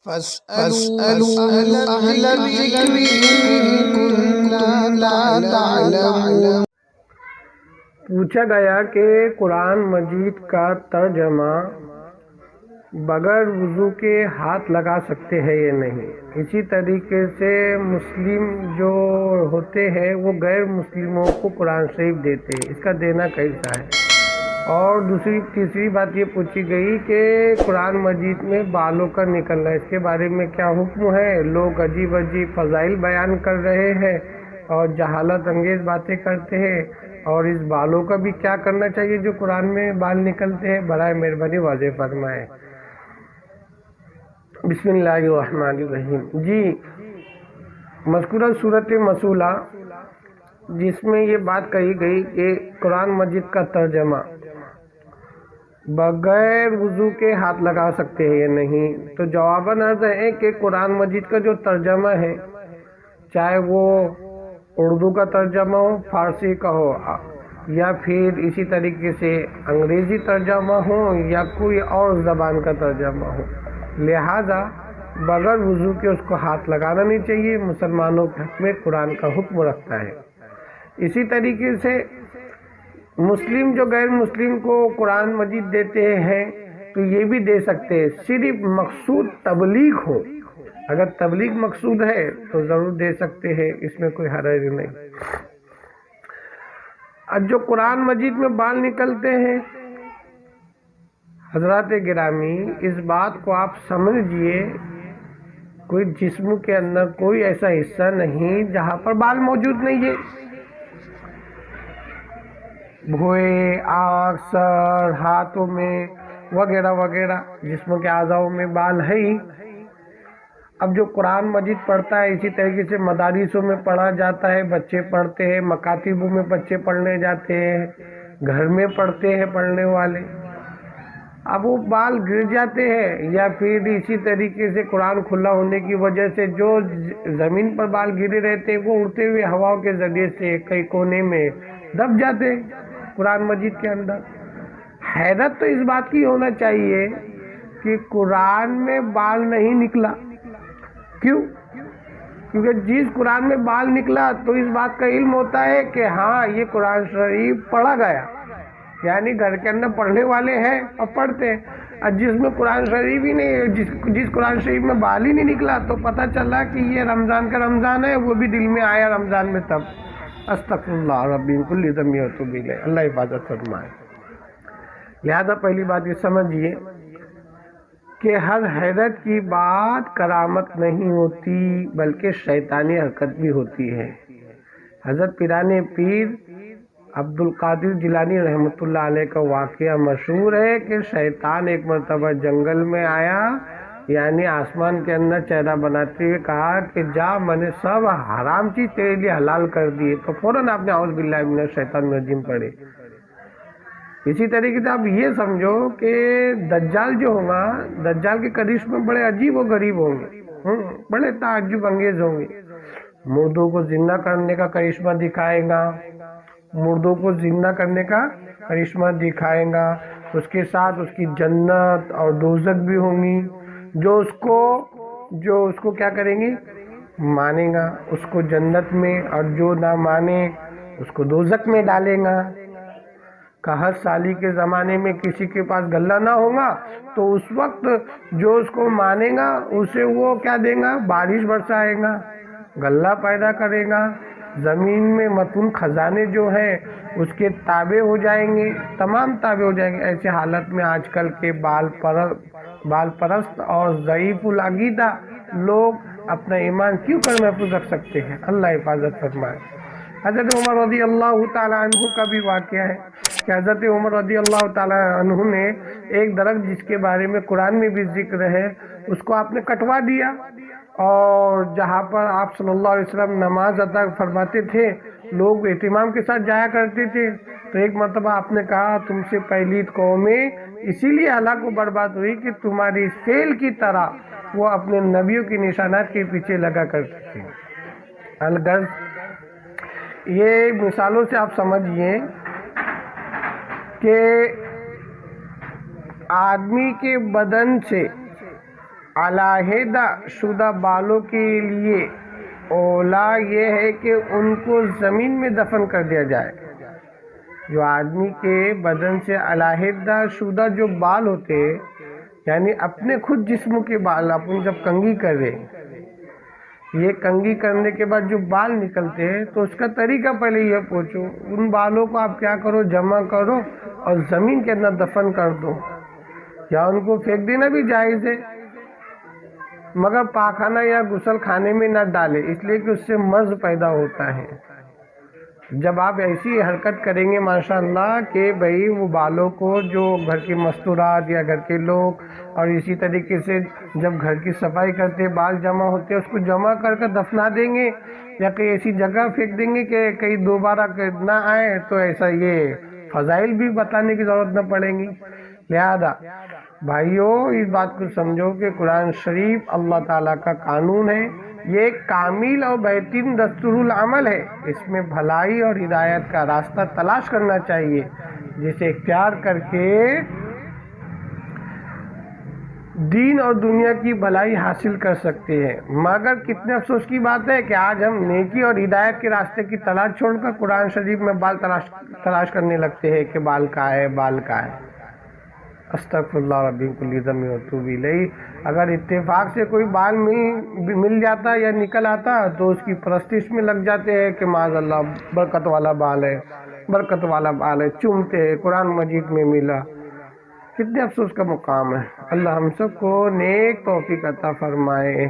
فاسألوا أهل الذكر إن كنتم لا تعلمون۔ پوچھا گیا کہ قرآن مجید کا ترجمہ بغیر وضو کے ہاتھ لگا سکتے ہیں یا نہیں۔ اسی طریقے سے مسلم جو ہوتے ہیں وہ غیر مسلموں کو قرآن شریف دیتے ہیں، اس کا دینا کیسا ہے۔ اور تیسری بات یہ پوچھی گئی کہ قرآن مجید میں بالوں کا نکلنا، اس کے بارے میں کیا حکم ہے۔ لوگ عجیب عجیب فضائل بیان کر رہے ہیں اور جہالت انگیز باتیں کرتے ہیں، اور اس بالوں کا بھی کیا کرنا چاہیے جو قرآن میں بال نکلتے ہیں، برائے مہربانی واضح فرمائیں۔ بسم اللہ الرحمن الرحیم۔ جی، مذکورہ صورت مسئولہ جس میں یہ بات کہی گئی کہ قرآن مجید کا ترجمہ بغیر وضو کے ہاتھ لگا سکتے ہیں یا نہیں، تو جواباً عرض ہے کہ قرآن مجید کا جو ترجمہ ہے، چاہے وہ اردو کا ترجمہ ہو، فارسی کا ہو، یا پھر اسی طریقے سے انگریزی ترجمہ ہو یا کوئی اور زبان کا ترجمہ ہو، لہذا بغیر وضو کے اس کو ہاتھ لگانا نہیں چاہیے۔ مسلمانوں کے حق میں قرآن کا حکم رکھتا ہے۔ اسی طریقے سے مسلم جو غیر مسلم کو قرآن مجید دیتے ہیں تو یہ بھی دے سکتے ہیں، صرف مقصود تبلیغ ہو۔ اگر تبلیغ مقصود ہے تو ضرور دے سکتے ہیں، اس میں کوئی حرج نہیں۔ جو قرآن مجید میں بال نکلتے ہیں، حضرات گرامی، اس بات کو آپ سمجھئے، کوئی جسم کے اندر کوئی ایسا حصہ نہیں جہاں پر بال موجود نہیں ہے۔ بھوئے، آنکھ، سر، ہاتھوں میں وغیرہ وغیرہ جسم کے اعضاء میں بال ہے ہی۔ اب جو قرآن مجید پڑھتا ہے، اسی طریقے سے مدارسوں میں پڑھا جاتا ہے، بچے پڑھتے ہیں، مکاتبوں میں بچے پڑھنے جاتے ہیں، گھر میں پڑھتے ہیں پڑھنے والے۔ اب وہ بال گر جاتے ہیں، یا پھر اسی طریقے سے قرآن کھلا ہونے کی وجہ سے جو زمین پر بال گرے رہتے ہیں وہ اڑتے ہوئے ہواؤں کے ذریعے سے کئی کونے میں دب جاتے ہیں قرآن مجید کے اندر۔ حیرت تو اس بات کی ہونا چاہیے کہ قرآن میں بال نہیں نکلا۔ کیوں؟ کیونکہ جس قرآن میں بال نکلا تو اس بات کا علم ہوتا ہے کہ ہاں یہ قرآن شریف پڑھا گیا، یعنی گھر کے اندر پڑھنے والے ہیں اور پڑھتے ہیں۔ اور جس میں قرآن شریف ہی نہیں، جس قرآن شریف میں بال ہی نہیں نکلا تو پتہ چلا کہ یہ رمضان کا رمضان ہے، وہ بھی دل میں آیا رمضان میں تب۔ استغفر اللہ ربی من کل ذنب واتوب الیہ، اللہ حفاظت فرمائے۔ لہذا پہلی بات یہ سمجھیے کہ ہر حیرت کی بات کرامت نہیں ہوتی، بلکہ شیطانی حرکت بھی ہوتی ہے۔ حضرت پیران پیر عبد القادر جیلانی رحمۃ اللہ علیہ کا واقعہ مشہور ہے کہ شیطان ایک مرتبہ جنگل میں آیا، یعنی آسمان کے اندر چہرہ بناتے ہوئے کہا کہ جا، میں نے سب حرام چیز تیرے لیے حلال کر دیے، تو فوراً آپ نے اعوذ باللہ من الشیطان الرجیم پڑھے۔ اسی طریقے سے آپ یہ سمجھو کہ دجال جو ہوگا، دجال کے کرشمے بڑے عجیب و غریب ہوں گے، بڑے تعجب انگیز ہوں گے۔ مردوں کو زندہ کرنے کا کرشمہ دکھائے گا، مردوں کو زندہ کرنے کا کرشمہ دکھائے گا، اس کے ساتھ اس کی جنت اور دوزخ بھی ہوں گی۔ جو اس کو کیا کریں گے، مانے گا، اس کو جنت میں، اور جو نہ مانے اس کو دوزخ میں ڈالے گا۔ قحط سالی کے زمانے میں کسی کے پاس غلہ نہ ہوگا تو اس وقت جو اس کو مانے گا اسے وہ کیا دے گا، بارش برسائے گا، غلہ پیدا کرے گا، زمین میں متون خزانے جو ہیں اس کے تابع ہو جائیں گے، تمام تابع ہو جائیں گے۔ ایسے حالت میں آج کل کے بال پرست اور ضعیف العقیدہ لوگ اپنا ایمان کیوں کر محفوظ رکھ سکتے ہیں؟ اللہ حفاظت فرمائے۔ حضرت عمر رضی اللہ تعالی عنہ کا بھی واقعہ ہے کہ حضرت عمر رضی اللہ تعالی عنہ نے ایک درخت جس کے بارے میں قرآن میں بھی ذکر ہے، اس کو آپ نے کٹوا دیا، اور جہاں پر آپ صلی اللہ علیہ وسلم نماز ادا فرماتے تھے لوگ اہتمام کے ساتھ جایا کرتے تھے، تو ایک مرتبہ آپ نے کہا تم سے پہلی قومیں اسی لیے ہلاک و برباد ہوئی کہ تمہاری فعل کی طرح وہ اپنے نبیوں کی نشانات کے پیچھے لگا کرتے تھے۔ الغرض یہ مثالوں سے آپ سمجھئے کہ آدمی کے بدن سے علیحدہ شدہ بالوں کے لیے اولا یہ ہے کہ ان کو زمین میں دفن کر دیا جائے۔ جو آدمی کے بدن سے علیحدہ شدہ جو بال ہوتے، یعنی اپنے خود جسم کے بال، اپن جب کنگھی کرے، یہ کنگھی کرنے کے بعد جو بال نکلتے ہیں تو اس کا طریقہ پہلے یہ پوچھو۔ ان بالوں کو آپ کیا کرو، جمع کرو اور زمین کے اندر دفن کر دو، یا ان کو پھینک دینا بھی جائز ہے، مگر پاخانہ یا غسل خانے میں نہ ڈالے، اس لیے کہ اس سے مرض پیدا ہوتا ہے۔ جب آپ ایسی حرکت کریں گے ماشاءاللہ کہ بھئی وہ بالوں کو جو گھر کی مستورات یا گھر کے لوگ، اور اسی طریقے سے جب گھر کی صفائی کرتے بال جمع ہوتے اس کو جمع کر کے دفنا دیں گے یا کہیں ایسی جگہ پھینک دیں گے کہ کہیں دوبارہ نہ آئے، تو ایسا یہ فضائل بھی بتانے کی ضرورت نہ پڑیں گی۔ لہذا بھائیوں اس بات کو سمجھو کہ قرآن شریف اللہ تعالیٰ کا قانون ہے، یہ ایک کامل اور بہترین دستور العمل ہے، اس میں بھلائی اور ہدایت کا راستہ تلاش کرنا چاہیے، جسے اختیار کر کے دین اور دنیا کی بھلائی حاصل کر سکتے ہیں۔ مگر کتنے افسوس کی بات ہے کہ آج ہم نیکی اور ہدایت کے راستے کی تلاش چھوڑ کر قرآن شریف میں بال تلاش کرنے لگتے ہیں کہ بال کا ہے، بال کا ہے۔ استغفر اللہ ربی کل ذنب واتوب الیہ۔ اگر اتفاق سے کوئی بال مل جاتا یا نکل آتا تو اس کی پرستش میں لگ جاتے ہیں کہ معاذ اللہ برکت والا بال ہے، برکت والا بال ہے، چومتے ہیں، قرآن مجید میں ملا۔ کتنے افسوس کا مقام ہے۔ اللہ ہم سب کو نیک توفیق عطا فرمائے۔